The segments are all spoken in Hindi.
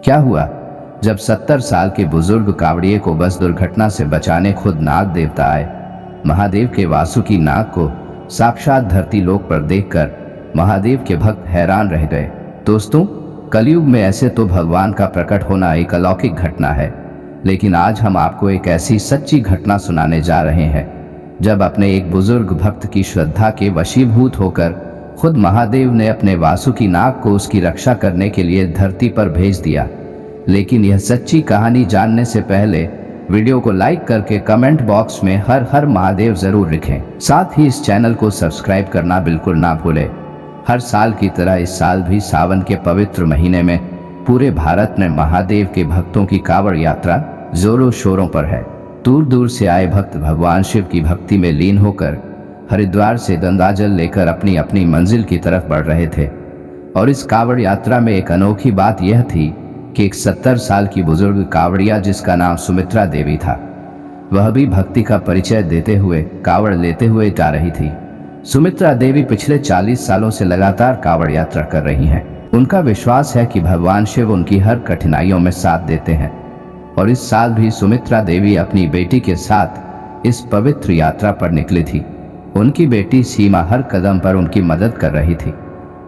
क्या हुआ? जब 70 साल के बुजुर्ग कावड़िए को बस दुर्घटना से बचाने खुद नाग देवता आए। महादेव के वासुकी नाग को साक्षात धरती लोक पर देखकर महादेव के भक्त हैरान रह गए। दोस्तों, कलयुग में ऐसे तो भगवान का प्रकट होना एक अलौकिक घटना है, लेकिन आज हम आपको एक ऐसी सच्ची घटना सुनाने जा रहे हैं जब अपने एक बुजुर्ग भक्त की श्रद्धा के वशीभूत होकर खुद महादेव ने अपने वासुकी नाग को उसकी रक्षा करने के लिए धरती पर भेज दिया। लेकिन यह सच्ची कहानी जानने से पहले वीडियो को लाइक करके कमेंट बॉक्स में हर हर महादेव जरूर लिखें। साथ ही इस चैनल को सब्सक्राइब करना बिल्कुल ना भूलें। हर साल की तरह इस साल भी सावन के पवित्र महीने में पूरे भारत में महादेव के भक्तों की कांवड़ यात्रा जोरों शोरों पर है। दूर दूर से आए भक्त भगवान शिव की भक्ति में लीन होकर हरिद्वार से गंगाजल लेकर अपनी अपनी मंजिल की तरफ बढ़ रहे थे। और इस कांवड़ यात्रा में एक अनोखी बात यह थी कि एक 70 साल की बुजुर्ग कांवड़िया जिसका नाम सुमित्रा देवी था, वह भी भक्ति का परिचय देते हुए कांवड़ लेते हुए जा रही थी। सुमित्रा देवी पिछले 40 सालों से लगातार कांवड़ यात्रा कर रही हैं। उनका विश्वास है कि भगवान शिव उनकी हर कठिनाइयों में साथ देते हैं। और इस साल भी सुमित्रा देवी अपनी बेटी के साथ इस पवित्र यात्रा पर निकली थी। उनकी बेटी सीमा हर कदम पर उनकी मदद कर रही थी।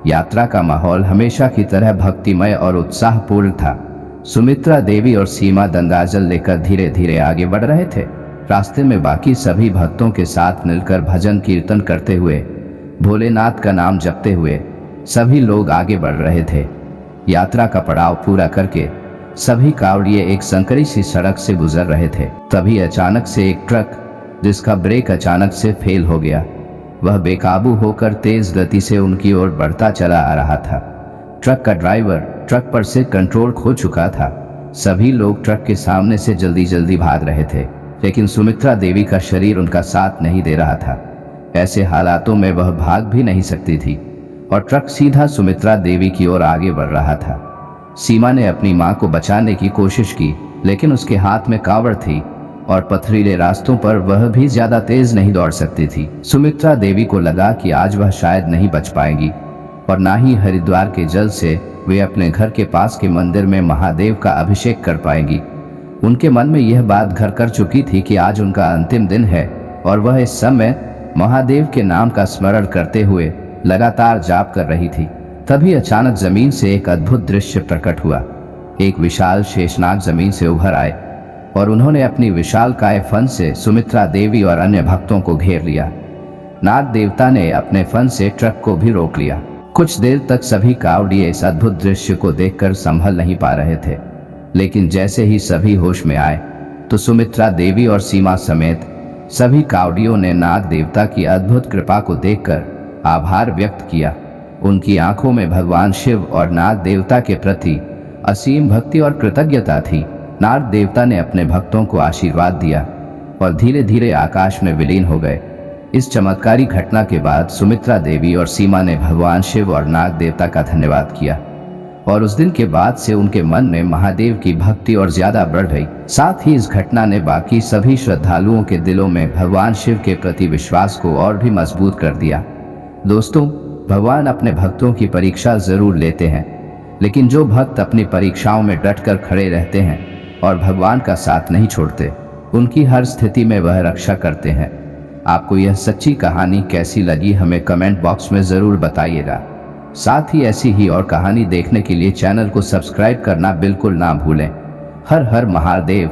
यात्रा का माहौल हमेशा की तरह भक्तिमय और उत्साहपूर्ण था। सुमित्रा देवी और सीमा गंगाजल लेकर धीरे धीरे आगे बढ़ रहे थे। रास्ते में बाकी सभी भक्तों के साथ मिलकर भजन कीर्तन करते हुए, भोलेनाथ का नाम जपते हुए सभी लोग आगे बढ़ रहे थे। यात्रा का पड़ाव पूरा करके सभी कांवड़िए एक संकरी सी सड़क से गुजर रहे थे। तभी अचानक से एक ट्रक, जिसका ब्रेक अचानक से फेल हो गया, वह बेकाबू होकर तेज गति से उनकी ओर बढ़ता चला आ रहा था। ट्रक का ड्राइवर ट्रक पर से कंट्रोल खो चुका था। सभी लोग ट्रक के सामने से जल्दी जल्दी भाग रहे थे, लेकिन सुमित्रा देवी का शरीर उनका साथ नहीं दे रहा था। ऐसे हालातों में वह भाग भी नहीं सकती थी और ट्रक सीधा सुमित्रा देवी की ओर आगे बढ़ रहा था। सीमा ने अपनी मां को बचाने की कोशिश की, लेकिन उसके हाथ में कांवड़ थी और पथरीले रास्तों पर वह भी ज्यादा तेज नहीं दौड़ सकती थी। सुमित्रा देवी को लगा कि आज वह शायद नहीं बच पाएंगी और ना ही हरिद्वार के जल से वे अपने घर के पास के मंदिर में महादेव का अभिषेक कर पाएंगी। उनके मन में यह बात घर कर चुकी थी कि आज उनका अंतिम दिन है और वह इस समय महादेव के नाम का स्मरण करते हुए लगातार जाप कर रही थी। तभी अचानक जमीन से एक अद्भुत दृश्य प्रकट हुआ। एक विशाल शेषनाग जमीन से उभर आए और उन्होंने अपनी विशालकाय फन से सुमित्रा देवी और अन्य भक्तों को घेर लिया। नाग देवता ने अपने फन से ट्रक को भी रोक लिया। कुछ देर तक सभी कांवड़िए इस अद्भुत दृश्य को देखकर संभल नहीं पा रहे थे, लेकिन जैसे ही सभी होश में आए तो सुमित्रा देवी और सीमा समेत सभी कांवड़ियों ने नाग देवता की अद्भुत कृपा को देखकर आभार व्यक्त किया। उनकी आंखों में भगवान शिव और नाग देवता के प्रति असीम भक्ति और कृतज्ञता थी। नाग देवता ने अपने भक्तों को आशीर्वाद दिया और धीरे धीरे आकाश में विलीन हो गए। इस चमत्कारी घटना के बाद सुमित्रा देवी और सीमा ने भगवान शिव और नाग देवता का धन्यवाद किया और उस दिन के बाद से उनके मन में महादेव की भक्ति और ज्यादा बढ़ गई। साथ ही इस घटना ने बाकी सभी श्रद्धालुओं के दिलों में भगवान शिव के प्रति विश्वास को और भी मजबूत कर दिया। दोस्तों, भगवान अपने भक्तों की परीक्षा जरूर लेते हैं, लेकिन जो भक्त अपनी परीक्षाओं में डटकर खड़े रहते हैं और भगवान का साथ नहीं छोड़ते, उनकी हर स्थिति में वह रक्षा करते हैं। आपको यह सच्ची कहानी कैसी लगी हमें कमेंट बॉक्स में ज़रूर बताइएगा। साथ ही ऐसी ही और कहानी देखने के लिए चैनल को सब्सक्राइब करना बिल्कुल ना भूलें। हर हर महादेव।